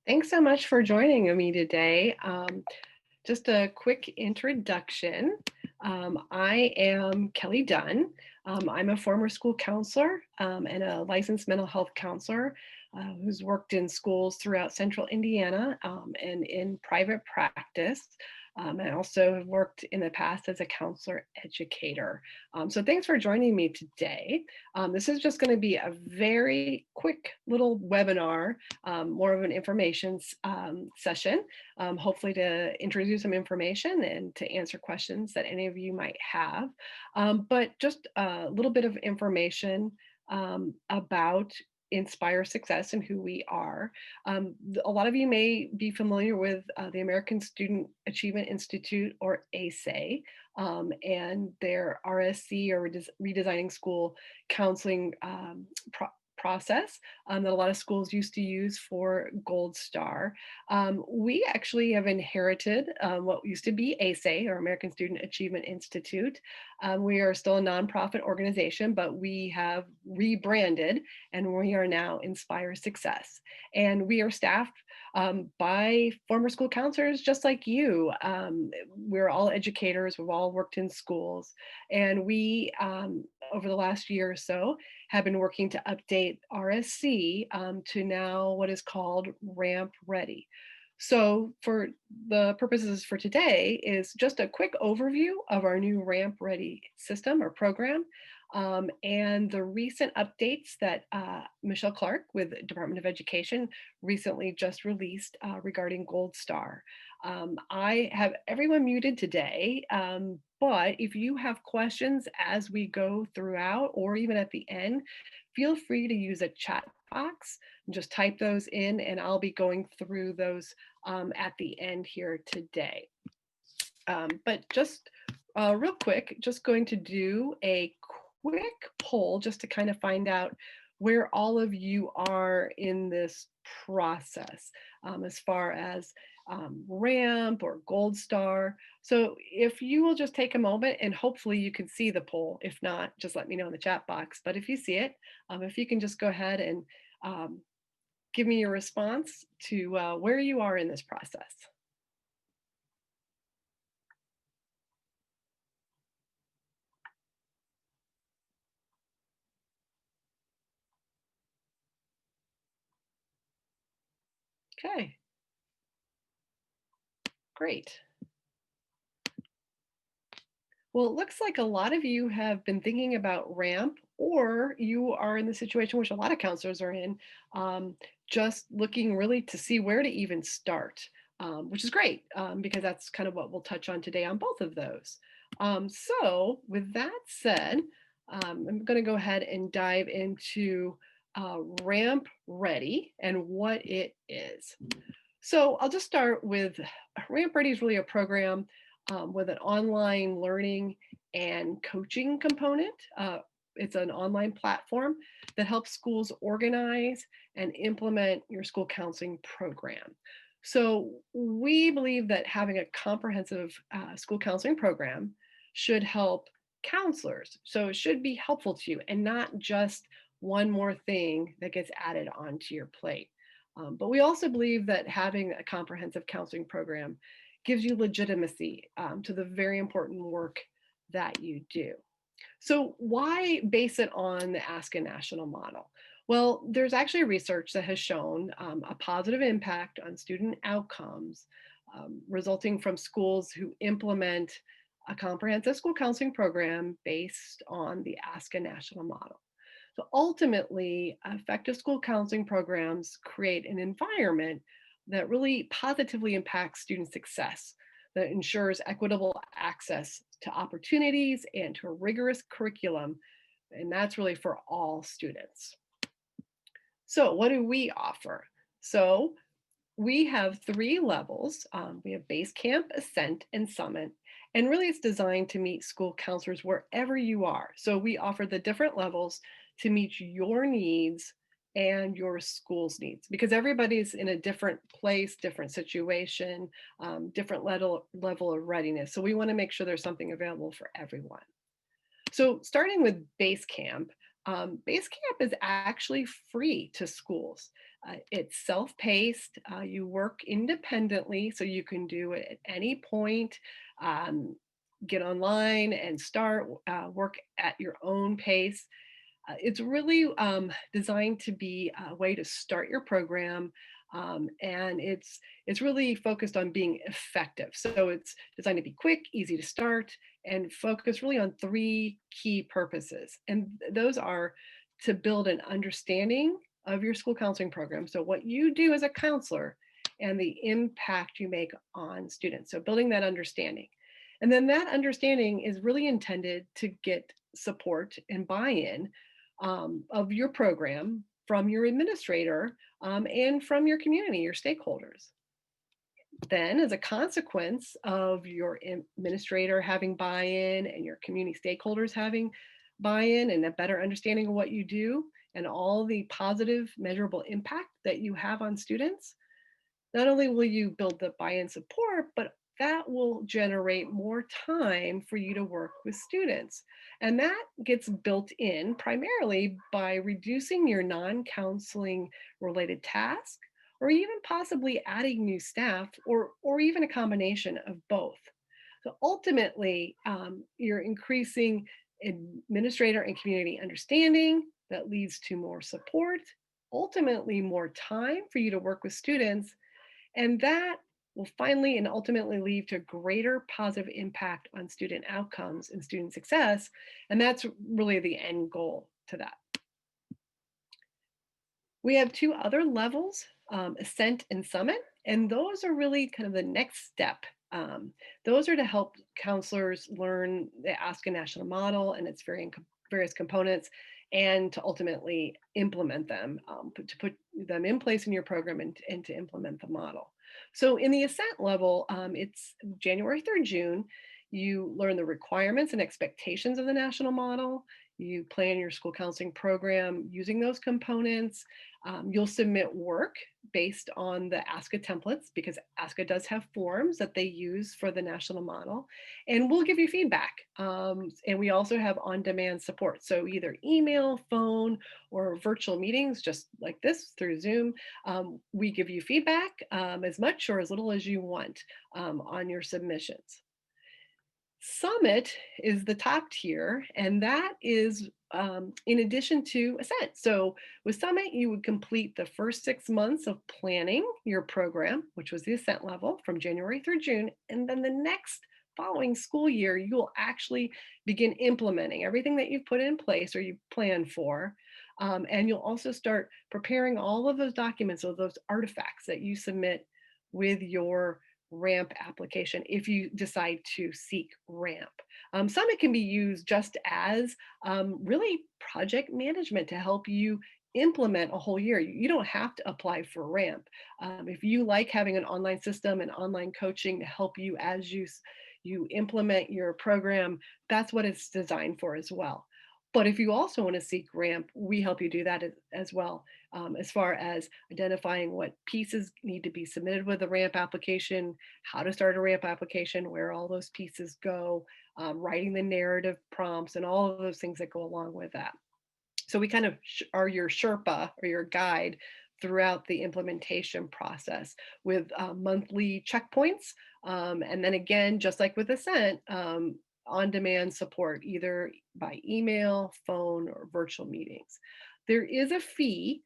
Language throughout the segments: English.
Thanks so much for joining me today. Just a quick introduction. I am Kelly Dunn. I'm a former school counselor and a licensed mental health counselor who's worked in schools throughout central Indiana and in private practice. I also have worked in the past as a counselor educator. So thanks for joining me today. This is just going to be a very quick little webinar, more of an information session, hopefully to introduce some information and to answer questions that any of you might have. But just a little bit of information about Inspire Success and who we are. A lot of you may be familiar with the American Student Achievement Institute, or ASE, and their RSC, or Redesigning School Counseling process that a lot of schools used to use for Gold Star. We actually have inherited what used to be ASE, or American Student Achievement Institute. We are still a nonprofit organization, but we have rebranded and we are now Inspire Success. And we are staffed by former school counselors just like you. We're all educators, we've all worked in schools, and we, over the last year or so, have been working to update RSC to now what is called Ramp Ready. So for the purposes for today is just a quick overview of our new Ramp Ready system or program, and the recent updates that Michelle Clark with Department of Education recently just released regarding Gold Star. I have everyone muted today, but if you have questions as we go throughout or even at the end, feel free to use a chat box and just type those in, and I'll be going through those at the end here today. But just real quick, just going to do a quick poll just to kind of find out where all of you are in this process as far as ramp or gold star. So if you will just take a moment, and hopefully you can see the poll. If not, just let me know in the chat box. But if you see it, if you can just go ahead and give me your response to where you are in this process. Okay, great. Well, it looks like a lot of you have been thinking about RAMP, or you are in the situation which a lot of counselors are in, just looking really to see where to even start, which is great because that's kind of what we'll touch on today on both of those. So with that said, I'm going to go ahead and dive into RAMP Ready and what it is. So I'll just start with Ramp Ready is really a program with an online learning and coaching component. It's an online platform that helps schools organize and implement your school counseling program. So we believe that having a comprehensive school counseling program should help counselors. So it should be helpful to you and not just one more thing that gets added onto your plate. But we also believe that having a comprehensive counseling program gives you legitimacy to the very important work that you do. So why base it on the Ask a National model? Well, there's actually research that has shown a positive impact on student outcomes resulting from schools who implement a comprehensive school counseling program based on the Ask a National model. So ultimately, effective school counseling programs create an environment that really positively impacts student success, that ensures equitable access to opportunities and to a rigorous curriculum. And that's really for all students. So what do we offer? So we have three levels. We have Base Camp, Ascent, and Summit. And really it's designed to meet school counselors wherever you are. So we offer the different levels to meet your needs and your school's needs, because everybody's in a different place, different situation, different level of readiness. So we want to make sure there's something available for everyone. So starting with Base Camp, Basecamp is actually free to schools. It's self-paced. You work independently, so you can do it at any point. Um, get online and start work at your own pace. It's really designed to be a way to start your program, and it's really focused on being effective. So it's designed to be quick, easy to start, and focus really on three key purposes. And those are to build an understanding of your school counseling program. So what you do as a counselor and the impact you make on students. So building that understanding. And then that understanding is really intended to get support and buy-in of your program from your administrator and from your community, your stakeholders. Then, as a consequence of your administrator having buy in and your community stakeholders having buy in and a better understanding of what you do and all the positive, measurable impact that you have on students, not only will you build the buy-in support, but that will generate more time for you to work with students. And that gets built in primarily by reducing your non-counseling related tasks or even possibly adding new staff or even a combination of both. So ultimately, you're increasing administrator and community understanding that leads to more support, ultimately more time for you to work with students, and that will finally and ultimately lead to greater positive impact on student outcomes and student success. And that's really the end goal to that. We have two other levels, Ascent and Summit, and those are really kind of the next step. Those are to help counselors learn the Ask a National Model and its various components, and to ultimately implement them, to put them in place in your program and to implement the model. So in the Ascent level, it's January through June. You learn the requirements and expectations of the national model. You plan your school counseling program using those components. You'll submit work based on the ASCA templates because ASCA does have forms that they use for the national model, and we'll give you feedback. And we also have on-demand support. So either email, phone, or virtual meetings, just like this through Zoom. We give you feedback as much or as little as you want on your submissions. Summit is the top tier, and that is in addition to Ascent. So with Summit, you would complete the first 6 months of planning your program, which was the Ascent level from January through June. And then the next following school year, you will actually begin implementing everything that you've put in place or you planned for. And you'll also start preparing all of those documents or those artifacts that you submit with your ramp application if you decide to seek ramp. Summit can be used just as really project management to help you implement a whole year. You don't have to apply for ramp. If you like having an online system and online coaching to help you as you implement your program, that's what it's designed for as well. But if you also want to seek ramp, we help you do that as well, as far as identifying what pieces need to be submitted with a ramp application, how to start a ramp application, where all those pieces go, writing the narrative prompts, and all of those things that go along with that. So we kind of are your Sherpa or your guide throughout the implementation process with monthly checkpoints. And then again, just like with Ascent, on-demand support, either by email, phone, or virtual meetings. There is a fee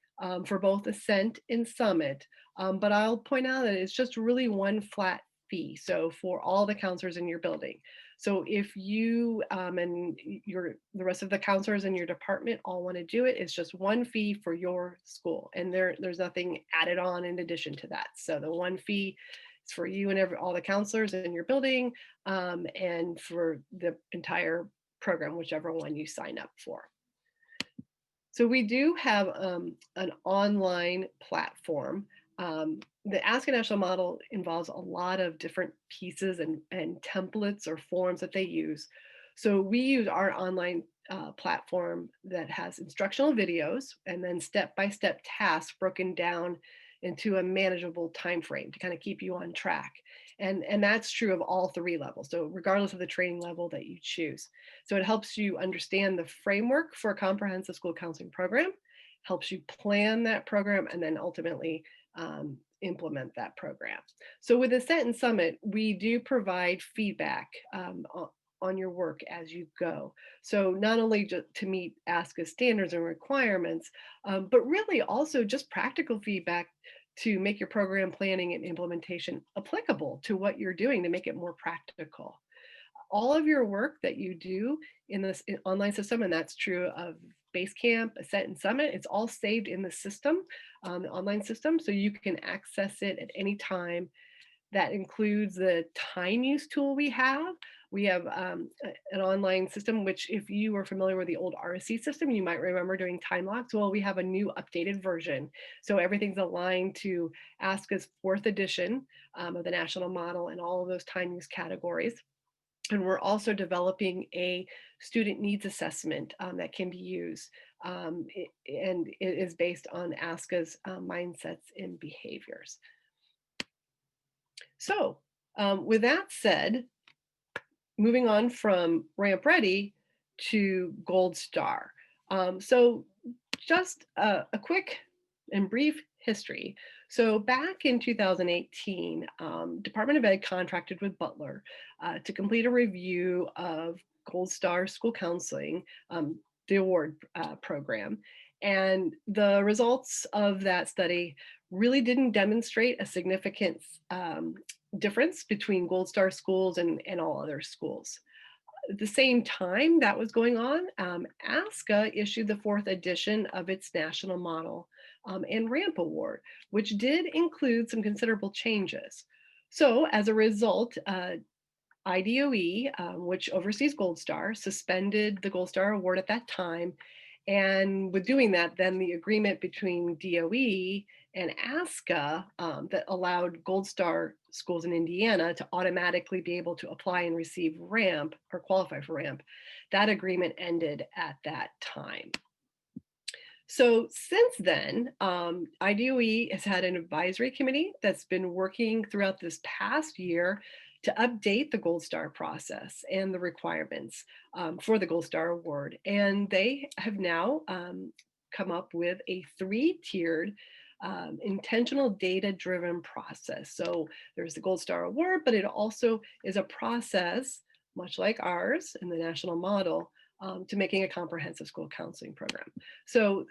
for both Ascent and Summit, but I'll point out that it's just really one flat fee. So for all the counselors in your building. So if you and the rest of the counselors in your department all want to do it, it's just one fee for your school, and there's nothing added on in addition to that. So the one fee is for you and all the counselors in your building, and for the entire program, whichever one you sign up for. So we do have an online platform. The Ask a National Model involves a lot of different pieces and templates or forms that they use. So we use our online platform that has instructional videos and then step-by-step tasks broken down into a manageable time frame to kind of keep you on track. And that's true of all three levels. So regardless of the training level that you choose. So it helps you understand the framework for a comprehensive school counseling program, helps you plan that program, and then ultimately implement that program. So with Ascent and Summit, we do provide feedback on your work as you go. So not only just to meet ASCA standards and requirements, but really also just practical feedback to make your program planning and implementation applicable to what you're doing to make it more practical. All of your work that you do in this online system, and that's true of Basecamp, Ascent and Summit, it's all saved in the system, the online system, so you can access it at any time. That includes the time use tool we have. We have an online system, which if you are familiar with the old RSC system, you might remember doing time locks. Well, we have a new updated version. So everything's aligned to ASCA's 4th edition of the national model and all of those time use categories. And we're also developing a student needs assessment that can be used. And it is based on ASCA's mindsets and behaviors. So with that said, moving on from Ramp Ready to Gold Star. So just a quick and brief history. So back in 2018, Department of Ed contracted with Butler to complete a review of Gold Star School Counseling, the award program. And the results of that study really didn't demonstrate a significant difference between Gold Star schools and all other schools. At the same time that was going on, ASCA issued the 4th edition of its national model and RAMP award, which did include some considerable changes. So as a result, IDOE, which oversees Gold Star, suspended the Gold Star award at that time. And with doing that, then the agreement between DOE and ASCA that allowed Gold Star schools in Indiana to automatically be able to apply and receive RAMP or qualify for RAMP, that agreement ended at that time. So since then, IDOE has had an advisory committee that's been working throughout this past year to update the Gold Star process and the requirements for the Gold Star Award. And they have now come up with a 3-tiered intentional data-driven process. So there's the Gold Star Award, but it also is a process, much like ours in the national model, to making a comprehensive school counseling program. So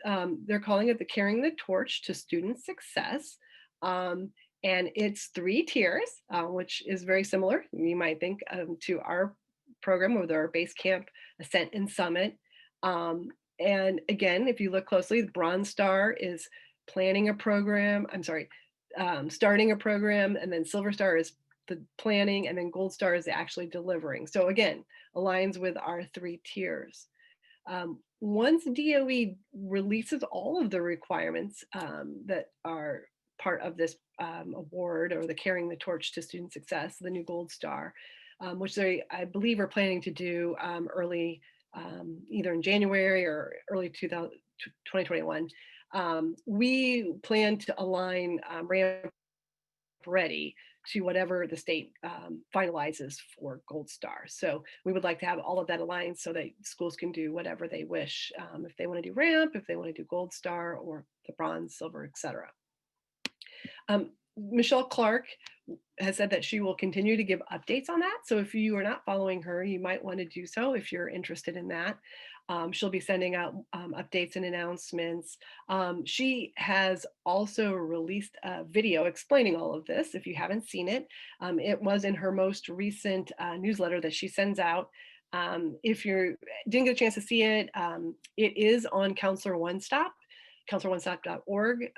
they're calling it the Carrying the Torch to Student Success. And it's 3 tiers, which is very similar, you might think, to our program with our Basecamp, Ascent and Summit. And again, if you look closely, the Bronze Star is planning a program, starting a program, and then Silver Star is the planning, and then Gold Star is actually delivering. So again, aligns with our 3 tiers. Once DOE releases all of the requirements that are part of this award, or the Carrying the Torch to Student Success, the new Gold Star, which they, I believe, are planning to do early, either in January or early 2021. We plan to align Ramp Ready to whatever the state finalizes for Gold Star. So we would like to have all of that aligned so that schools can do whatever they wish. If they want to do Ramp, if they want to do Gold Star, or the Bronze, Silver, etc. Michelle Clark has said that she will continue to give updates on that. So if you are not following her, you might want to do so if you're interested in that. She'll be sending out updates and announcements. She has also released a video explaining all of this. If you haven't seen it, it was in her most recent newsletter that she sends out. If you didn't get a chance to see it, it is on Counselor One Stop. CounselorOneStop.org.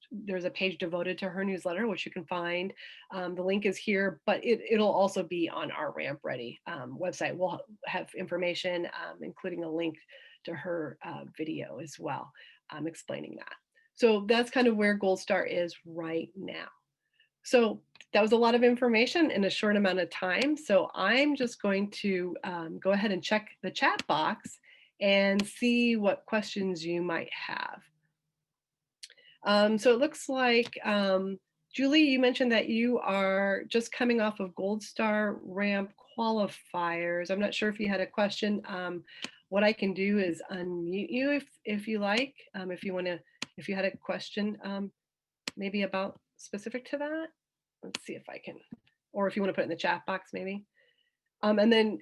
There's a page devoted to her newsletter, which you can find. The link is here, but it'll also be on our Ramp Ready website. We'll have information, including a link to her video as well, explaining that. So that's kind of where Gold Star is right now. So that was a lot of information in a short amount of time. So I'm just going to go ahead and check the chat box and see what questions you might have. So it looks like, Julie, you mentioned that you are just coming off of Gold Star Ramp qualifiers. I'm not sure if you had a question. What I can do is unmute you if you like, if you want to, if you had a question, maybe about specific to that. Let's see if I can, or if you want to put it in the chat box, maybe. And then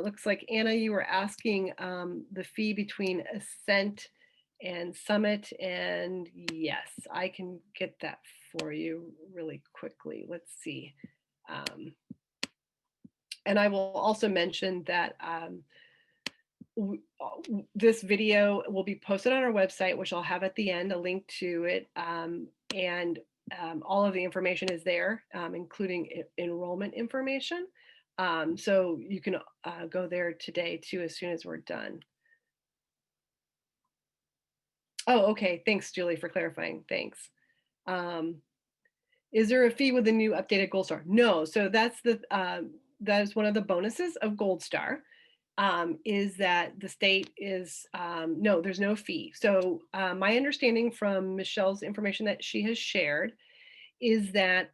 looks like Anna, you were asking the fee between Ascent and Summit, and yes, I can get that for you really quickly. Let's see. And I will also mention that this video will be posted on our website, which I'll have at the end, a link to it. And all of the information is there, including enrollment information. So you can go there today too, as soon as we're done. Oh, okay. Thanks, Julie, for clarifying. Thanks. Is there a fee with the new updated Gold Star? No. So that's that is one of the bonuses of Gold Star. Is that the state is, no, there's no fee. So my understanding from Michelle's information that she has shared is that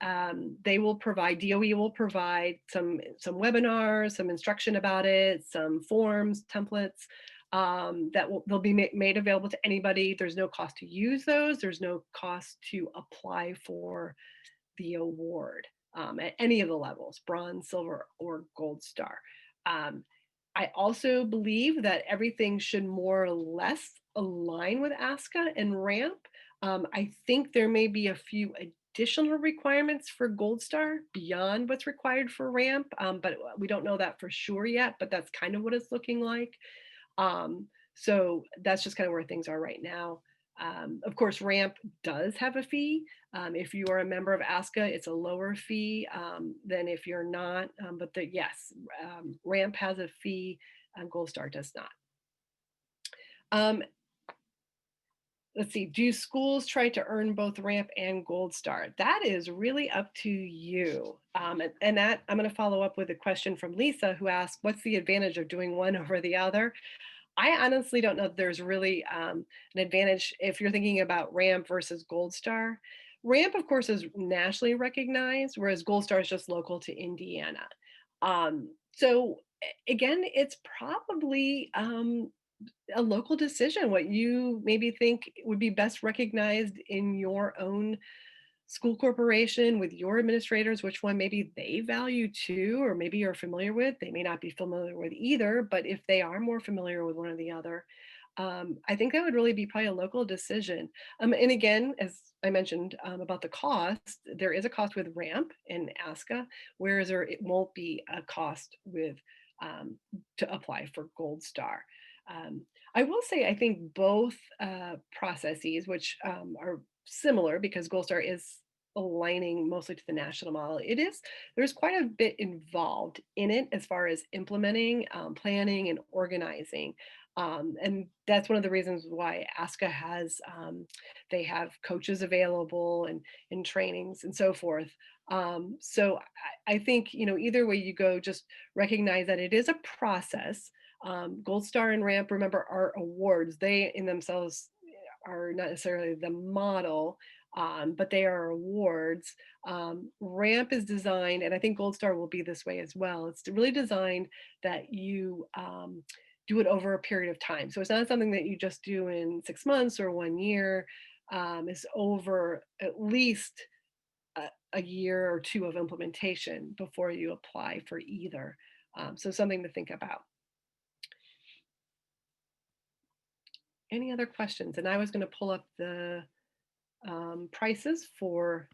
they will provide, DOE will provide some webinars, some instruction about it, some forms, templates they'll be made available to anybody. There's no cost to use those. There's no cost to apply for the award at any of the levels, bronze, silver, or gold star. I also believe that everything should more or less align with ASCA and RAMP. I think there may be a few additional requirements for Gold Star beyond what's required for RAMP, but we don't know that for sure yet, but that's kind of what it's looking like. So that's just kind of where things are right now. Of course, RAMP does have a fee. If you are a member of ASCA, it's a lower fee than if you're not. But yes, RAMP has a fee, Gold Star does not. Let's see, do schools try to earn both RAMP and Gold Star? That is really up to you. And that I'm going to follow up with a question from Lisa, who asked, what's the advantage of doing one over the other? I honestly don't know if there's really an advantage if you're thinking about RAMP versus Gold Star. RAMP, of course, is nationally recognized, whereas Gold Star is just local to Indiana. So again, it's probably a local decision, what you maybe think would be best recognized in your own school corporation with your administrators, which one maybe they value too, or maybe you're familiar with. They may not be familiar with either, but if they are more familiar with one or the other, I think that would really be probably a local decision. And again, as I mentioned about the cost, there is a cost with RAMP and ASCA, whereas it won't be a cost with to apply for Gold Star. I will say, I think both processes, which are similar because Gold Star is aligning mostly to the national model, there's quite a bit involved in it as far as implementing, planning, and organizing. And that's one of the reasons why ASCA has, they have coaches available and trainings and so forth. So I think, either way you go, just recognize that it is a process. Gold Star and RAMP, remember, are awards. They in themselves are not necessarily the model, but they are awards. RAMP is designed, and I think Gold Star will be this way as well. It's really designed that you do it over a period of time. So it's not something that you just do in 6 months or 1 year. It's over at least a year or two of implementation before you apply for either. So something to think about. Any other questions? And I was going to pull up the prices for,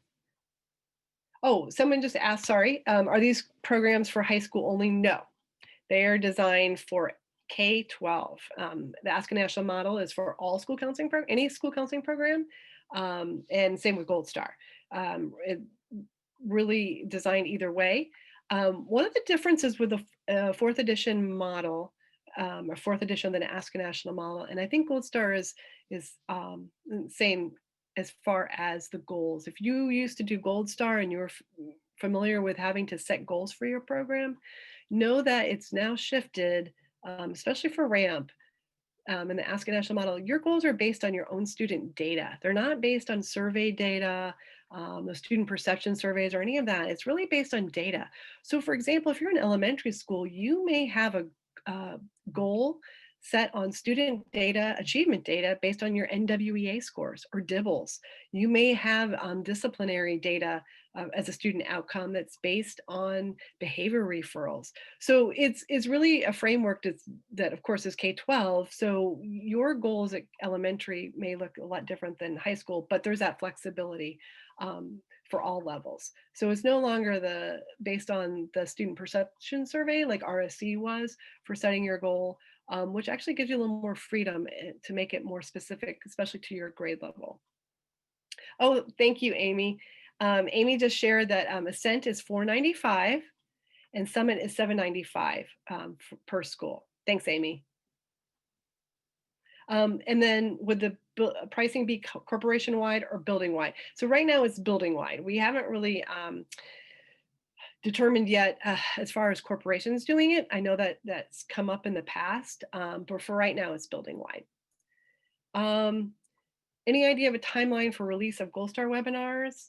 oh, someone just asked, sorry, are these programs for high school only? No, they are designed for K-12. The Ask a National model is for all school counseling program, any school counseling program, and same with Gold Star. It really designed either way. One of the differences with the fourth edition model, or fourth edition than Ask a National model, and I think Gold Star is same as far as the goals. If you used to do Gold Star and you were familiar with having to set goals for your program, know that it's now shifted, especially for RAMP. in the Ask a National model, your goals are based on your own student data. They're not based on survey data, the student perception surveys, or any of that. It's really based on data. So, for example, if you're in elementary school, you may have a goal set on student data, achievement data based on your NWEA scores or DIBELS. You may have disciplinary data as a student outcome that's based on behavior referrals. So it's really a framework that of course is K-12. So your goals at elementary may look a lot different than high school, but there's that flexibility for all levels. So it's no longer based on the student perception survey like RSC was for setting your goal, which actually gives you a little more freedom to make it more specific, especially to your grade level. Oh, thank you, Amy. Amy just shared that Ascent is $495 and Summit is $795 per school. Thanks, Amy. And then would the pricing be corporation wide or building wide? So right now it's building wide. We haven't really determined yet as far as corporations doing it. I know that that's come up in the past, but for right now it's building wide. Any idea of a timeline for release of Gold Star webinars?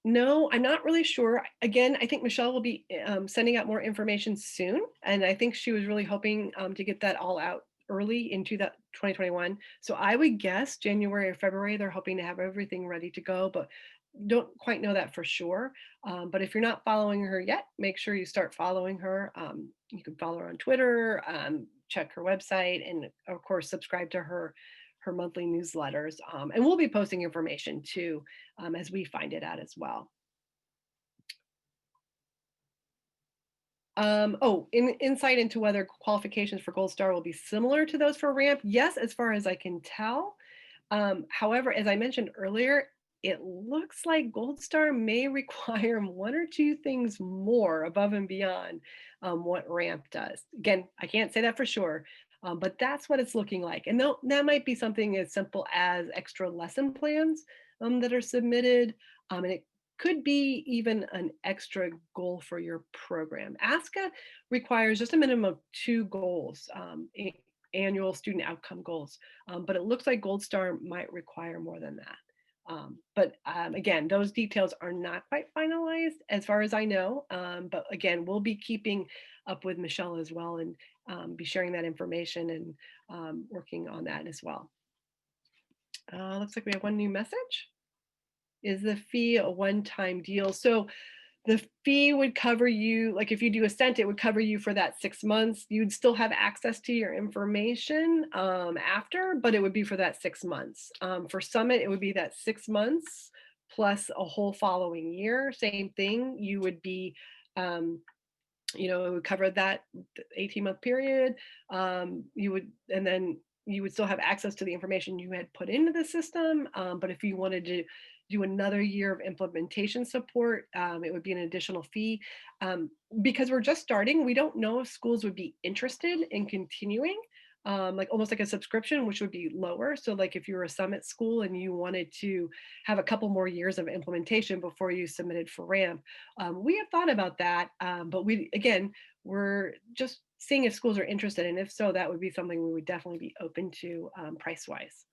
No, I'm not really sure. Again, I think Michelle will be sending out more information soon. And I think she was really hoping to get that all out early into that 2021. So I would guess January or February, they're hoping to have everything ready to go, but don't quite know that for sure. But if you're not following her yet, make sure you start following her. You can follow her on Twitter, check her website, and of course, subscribe to her monthly newsletters. And we'll be posting information too as we find it out as well. Insight into whether qualifications for Gold Star will be similar to those for ramp. Yes, as far as I can tell. However, as I mentioned earlier, it looks like Gold Star may require one or two things more above and beyond what ramp does. Again, I can't say that for sure, but that's what it's looking like. And that might be something as simple as extra lesson plans that are submitted. And it could be even an extra goal for your program. ASCA requires just a minimum of 2 goals, annual student outcome goals, but it looks like Gold Star might require more than that. But again, those details are not quite finalized as far as I know. But again, we'll be keeping up with Michelle as well and be sharing that information and working on that as well. Looks like we have one new message. Is the fee a one-time deal? So the fee would cover you, like if you do Ascent, it would cover you for that 6 months. You'd still have access to your information after, but it would be for that 6 months. For Summit, it would be that 6 months plus a whole following year. Same thing, you would be, it would cover that 18-month period. And then you would still have access to the information you had put into the system. But if you wanted to do another year of implementation support, it would be an additional fee. Because we're just starting, we don't know if schools would be interested in continuing, like almost like a subscription, which would be lower. So like if you were a Summit school and you wanted to have a couple more years of implementation before you submitted for ramp, we have thought about that. But we're just seeing if schools are interested. And if so, that would be something we would definitely be open to price-wise.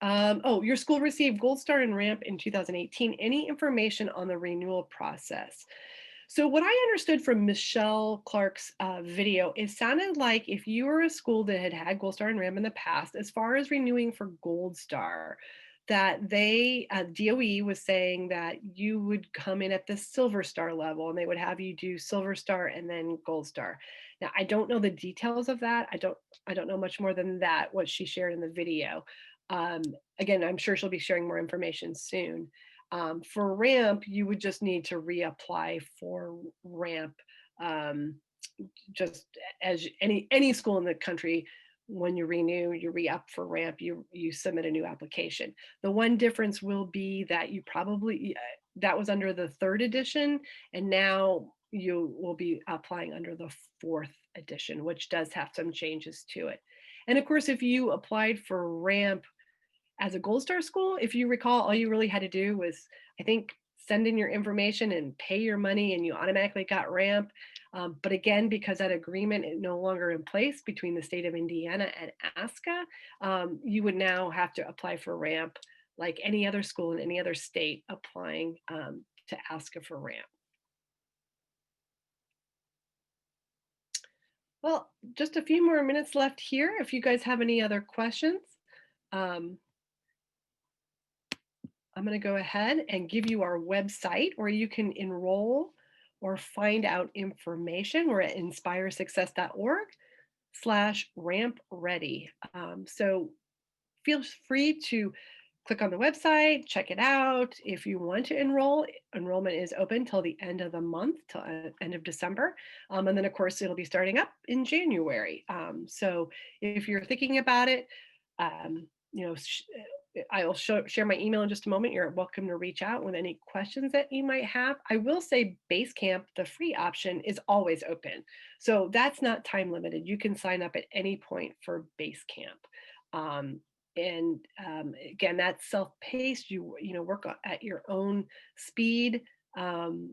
Your school received Gold Star and Ramp in 2018. Any information on the renewal process? So what I understood from Michelle Clark's video, it sounded like if you were a school that had had Gold Star and Ramp in the past, as far as renewing for Gold Star, that they, DOE was saying that you would come in at the Silver Star level and they would have you do Silver Star and then Gold Star. Now, I don't know the details of that. I don't know much more than that, what she shared in the video. Again, I'm sure she'll be sharing more information soon. For ramp, you would just need to reapply for ramp, just as any school in the country. When you renew, you re-up for ramp, you submit a new application. The one difference will be that you probably, that was under the 3rd edition, and now you will be applying under the 4th edition, which does have some changes to it. And of course, if you applied for ramp as a Gold Star school, if you recall, all you really had to do was, I think, send in your information and pay your money and you automatically got ramp. But again, because that agreement is no longer in place between the state of Indiana and ASCA, you would now have to apply for ramp like any other school in any other state applying to ASCA for ramp. Well, just a few more minutes left here. If you guys have any other questions, um, I'm going to go ahead and give you our website where you can enroll or find out information. We're at inspiresuccess.org/ramp ready. So feel free to click on the website, check it out. If you want to enroll, enrollment is open till the end of the month, till end of December. And then of course it'll be starting up in January. So if you're thinking about it, you know, I'll share my email in just a moment. You're welcome to reach out with any questions that you might have. I will say Basecamp, the free option, is always open. So that's not time limited. You can sign up at any point for Basecamp. And again, that's self-paced. You work at your own speed.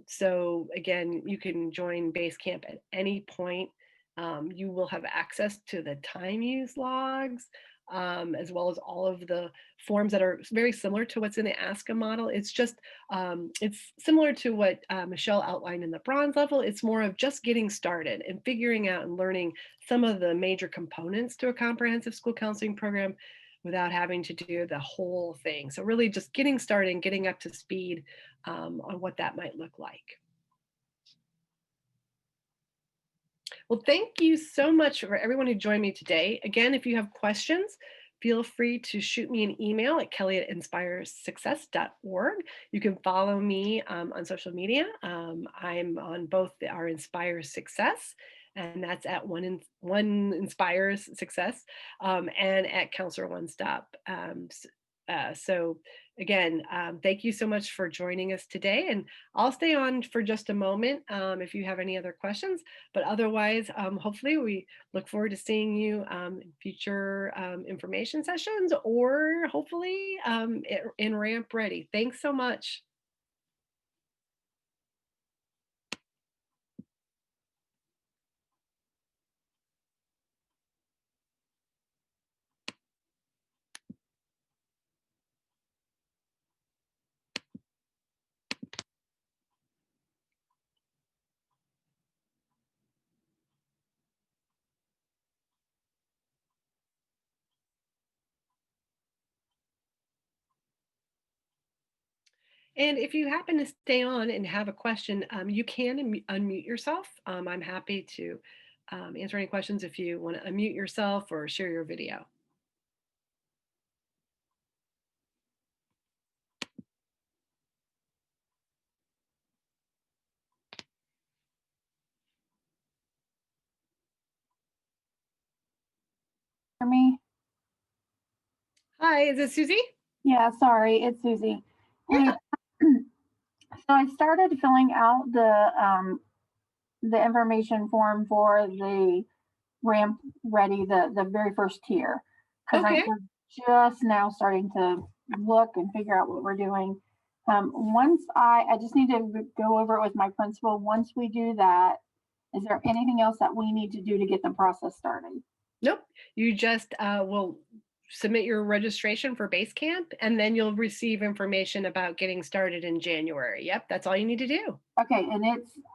So again, you can join Basecamp at any point. You will have access to the time use logs, as well as all of the forms that are very similar to what's in the ASCA model. It's just, it's similar to what Michelle outlined in the bronze level. It's more of just getting started and figuring out and learning some of the major components to a comprehensive school counseling program without having to do the whole thing. So really just getting started and getting up to speed on what that might look like. Well, thank you so much for everyone who joined me today. Again, if you have questions, feel free to shoot me an email at kelly@inspiresuccess.org. You can follow me on social media. I'm on both our Inspire Success, and that's at One Inspires Success, and at Counselor One Stop. So again, thank you so much for joining us today. And I'll stay on for just a moment if you have any other questions. But otherwise, hopefully we look forward to seeing you in future information sessions, or hopefully in Ramp Ready. Thanks so much. And if you happen to stay on and have a question, you can unmute yourself. I'm happy to answer any questions if you want to unmute yourself or share your video. Me? Hi, is it Susie? Yeah, sorry, it's Susie. Yeah. So I started filling out the information form for the ramp ready, the very first tier, because Okay. we're just now starting to look and figure out what we're doing. Once I just need to go over it with my principal. Once we do that, is there anything else that we need to do to get the process started? Nope. You just will submit your registration for Basecamp, and then you'll receive information about getting started in January. Yep, that's all you need to do. Okay, and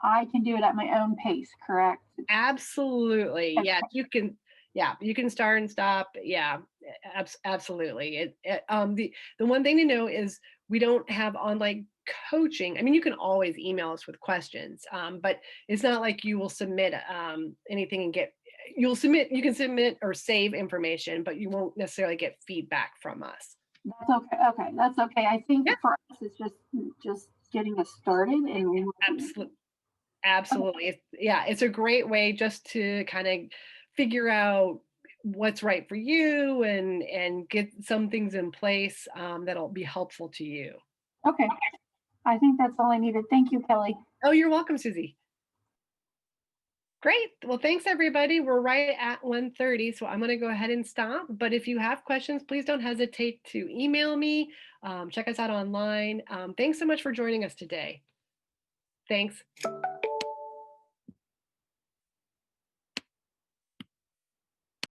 I can do it at my own pace, correct? Absolutely. Okay. Yeah, you can. Yeah, you can start and stop. Yeah, absolutely. The one thing to know is we don't have online coaching. I mean, you can always email us with questions, but it's not like you will submit anything and get. You can submit or save information, but you won't necessarily get feedback from us. That's okay. Okay, that's okay. I think Yeah, for us, it's just getting us started and absolutely. Absolutely. It's a great way just to kind of figure out what's right for you and get some things in place that'll be helpful to you. okay. I think that's all I needed. Thank you, Kelly. Oh, you're welcome, Susie. Great. Well, thanks everybody. We're right at 1:30, so I'm going to go ahead and stop. But if you have questions, please don't hesitate to email me. Check us out online. Thanks so much for joining us today. Thanks.